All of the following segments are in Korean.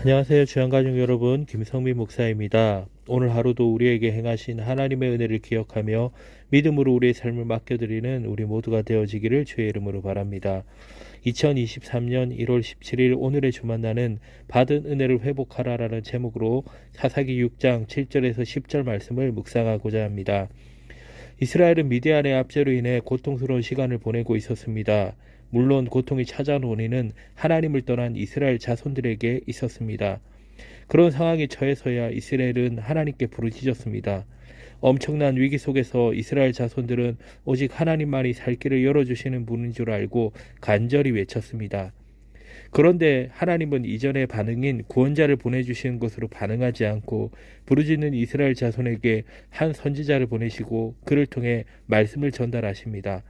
안녕하세요. 주양가족 여러분, 김성민 목사입니다. 오늘 하루도 우리에게 행하신 하나님의 은혜를 기억하며 믿음으로 우리의 삶을 맡겨드리는 우리 모두가 되어지기를 주의 이름으로 바랍니다. 2023년 1월 17일 오늘의 주만나는 받은 은혜를 회복하라라는 제목으로 사사기 6장 7절에서 10절 말씀을 묵상하고자 합니다. 이스라엘은 미디안의 압제로 인해 고통스러운 시간을 보내고 있었습니다. 물론 고통이 찾아온 원인은 하나님을 떠난 이스라엘 자손들에게 있었습니다. 그런 상황에 처해서야 이스라엘은 하나님께 부르짖었습니다. 엄청난 위기 속에서 이스라엘 자손들은 오직 하나님만이 살 길을 열어주시는 분인 줄 알고 간절히 외쳤습니다. 그런데 하나님은 이전의 반응인 구원자를 보내주시는 것으로 반응하지 않고 부르짖는 이스라엘 자손에게 한 선지자를 보내시고 그를 통해 말씀을 전달하십니다.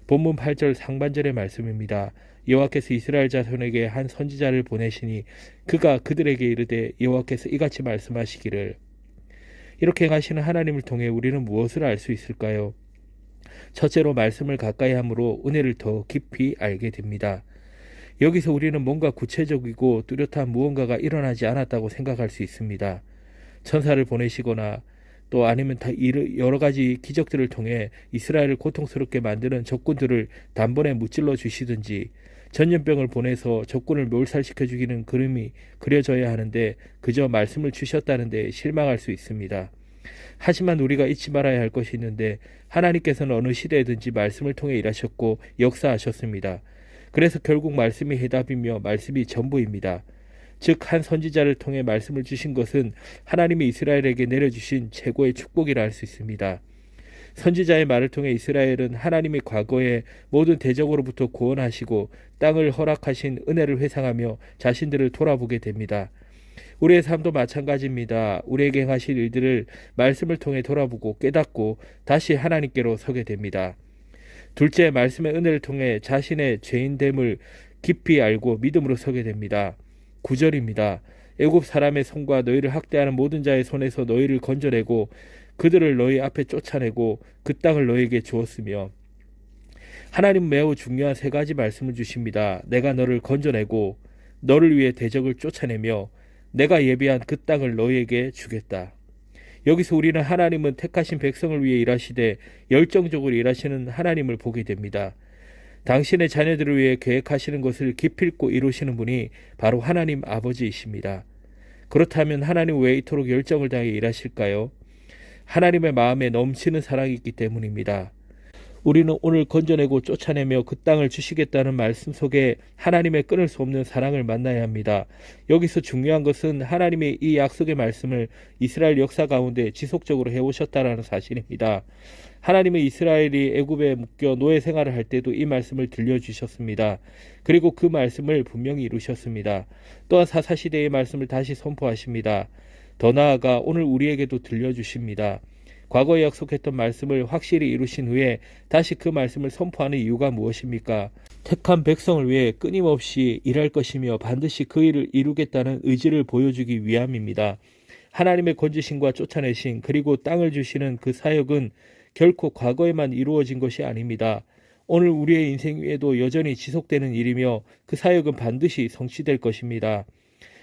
본문 8절 상반절의 말씀입니다. 여호와께서 이스라엘 자손에게 한 선지자를 보내시니 그가 그들에게 이르되 여호와께서 이같이 말씀하시기를. 이렇게 행하시는 하나님을 통해 우리는 무엇을 알 수 있을까요? 첫째로 말씀을 가까이 함으로 은혜를 더 깊이 알게 됩니다. 여기서 우리는 뭔가 구체적이고 뚜렷한 무언가가 일어나지 않았다고 생각할 수 있습니다. 천사를 보내시거나 또 아니면 여러 가지 기적들을 통해 이스라엘을 고통스럽게 만드는 적군들을 단번에 무찔러 주시든지 전염병을 보내서 적군을 멸살시켜 죽이는 그림이 그려져야 하는데 그저 말씀을 주셨다는 데 실망할 수 있습니다. 하지만 우리가 잊지 말아야 할 것이 있는데 하나님께서는 어느 시대에든지 말씀을 통해 일하셨고 역사하셨습니다. 그래서 결국 말씀이 해답이며 말씀이 전부입니다. 즉 한 선지자를 통해 말씀을 주신 것은 하나님이 이스라엘에게 내려주신 최고의 축복이라 할 수 있습니다. 선지자의 말을 통해 이스라엘은 하나님의 과거에 모든 대적으로부터 구원하시고 땅을 허락하신 은혜를 회상하며 자신들을 돌아보게 됩니다. 우리의 삶도 마찬가지입니다. 우리에게 행하신 일들을 말씀을 통해 돌아보고 깨닫고 다시 하나님께로 서게 됩니다. 둘째, 말씀의 은혜를 통해 자신의 죄인됨을 깊이 알고 믿음으로 서게 됩니다. 9절입니다. 애굽 사람의 손과 너희를 학대하는 모든 자의 손에서 너희를 건져내고 그들을 너희 앞에 쫓아내고 그 땅을 너희에게 주었으며. 하나님은 매우 중요한 세 가지 말씀을 주십니다. 내가 너를 건져내고 너를 위해 대적을 쫓아내며 내가 예비한 그 땅을 너희에게 주겠다. 여기서 우리는 하나님은 택하신 백성을 위해 일하시되 열정적으로 일하시는 하나님을 보게 됩니다. 당신의 자녀들을 위해 계획하시는 것을 기필코 이루시는 분이 바로 하나님 아버지이십니다. 그렇다면 하나님 왜 이토록 열정을 다해 일하실까요? 하나님의 마음에 넘치는 사랑이 있기 때문입니다. 우리는 오늘 건져내고 쫓아내며 그 땅을 주시겠다는 말씀 속에 하나님의 끊을 수 없는 사랑을 만나야 합니다. 여기서 중요한 것은 하나님이 이 약속의 말씀을 이스라엘 역사 가운데 지속적으로 해오셨다는 사실입니다. 하나님은 이스라엘이 애굽에 묶여 노예 생활을 할 때도 이 말씀을 들려주셨습니다. 그리고 그 말씀을 분명히 이루셨습니다. 또한 사사시대의 말씀을 다시 선포하십니다. 더 나아가 오늘 우리에게도 들려주십니다. 과거에 약속했던 말씀을 확실히 이루신 후에 다시 그 말씀을 선포하는 이유가 무엇입니까? 택한 백성을 위해 끊임없이 일할 것이며 반드시 그 일을 이루겠다는 의지를 보여주기 위함입니다. 하나님의 건지심과 쫓아내심 그리고 땅을 주시는 그 사역은 결코 과거에만 이루어진 것이 아닙니다. 오늘 우리의 인생 위에도 여전히 지속되는 일이며 그 사역은 반드시 성취될 것입니다.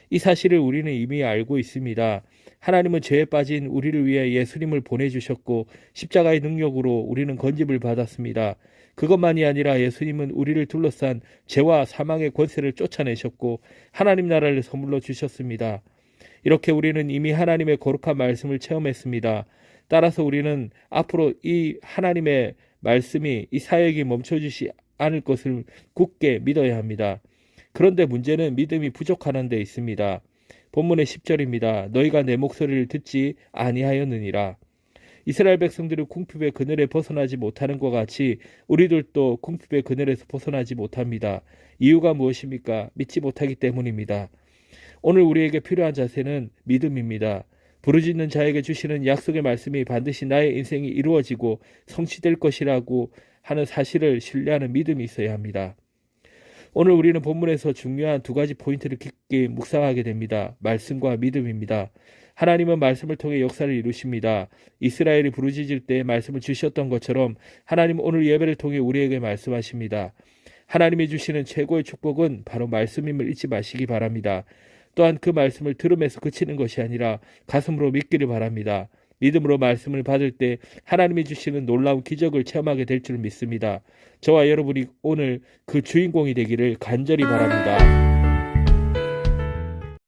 이 사실을 우리는 이미 알고 있습니다. 하나님은 죄에 빠진 우리를 위해 예수님을 보내주셨고 십자가의 능력으로 우리는 건짐을 받았습니다. 그것만이 아니라 예수님은 우리를 둘러싼 죄와 사망의 권세를 쫓아내셨고 하나님 나라를 선물로 주셨습니다. 이렇게 우리는 이미 하나님의 거룩한 말씀을 체험했습니다. 따라서 우리는 앞으로 이 하나님의 말씀이 이 사역이 멈춰지지 않을 것을 굳게 믿어야 합니다. 그런데 문제는 믿음이 부족하는 데 있습니다. 본문의 10절입니다. 너희가 내 목소리를 듣지 아니하였느니라. 이스라엘 백성들이 궁핍의 그늘에 벗어나지 못하는 것 같이 우리들도 궁핍의 그늘에서 벗어나지 못합니다. 이유가 무엇입니까? 믿지 못하기 때문입니다. 오늘 우리에게 필요한 자세는 믿음입니다. 부르짖는 자에게 주시는 약속의 말씀이 반드시 나의 인생이 이루어지고 성취될 것이라고 하는 사실을 신뢰하는 믿음이 있어야 합니다. 오늘 우리는 본문에서 중요한 두 가지 포인트를 깊게 묵상하게 됩니다. 말씀과 믿음입니다. 하나님은 말씀을 통해 역사를 이루십니다. 이스라엘이 부르짖을 때 말씀을 주셨던 것처럼 하나님은 오늘 예배를 통해 우리에게 말씀하십니다. 하나님이 주시는 최고의 축복은 바로 말씀임을 잊지 마시기 바랍니다. 또한 그 말씀을 들으면서 그치는 것이 아니라 가슴으로 믿기를 바랍니다. 믿음으로 말씀을 받을 때 하나님이 주시는 놀라운 기적을 체험하게 될 줄 믿습니다. 저와 여러분이 오늘 그 주인공이 되기를 간절히 바랍니다.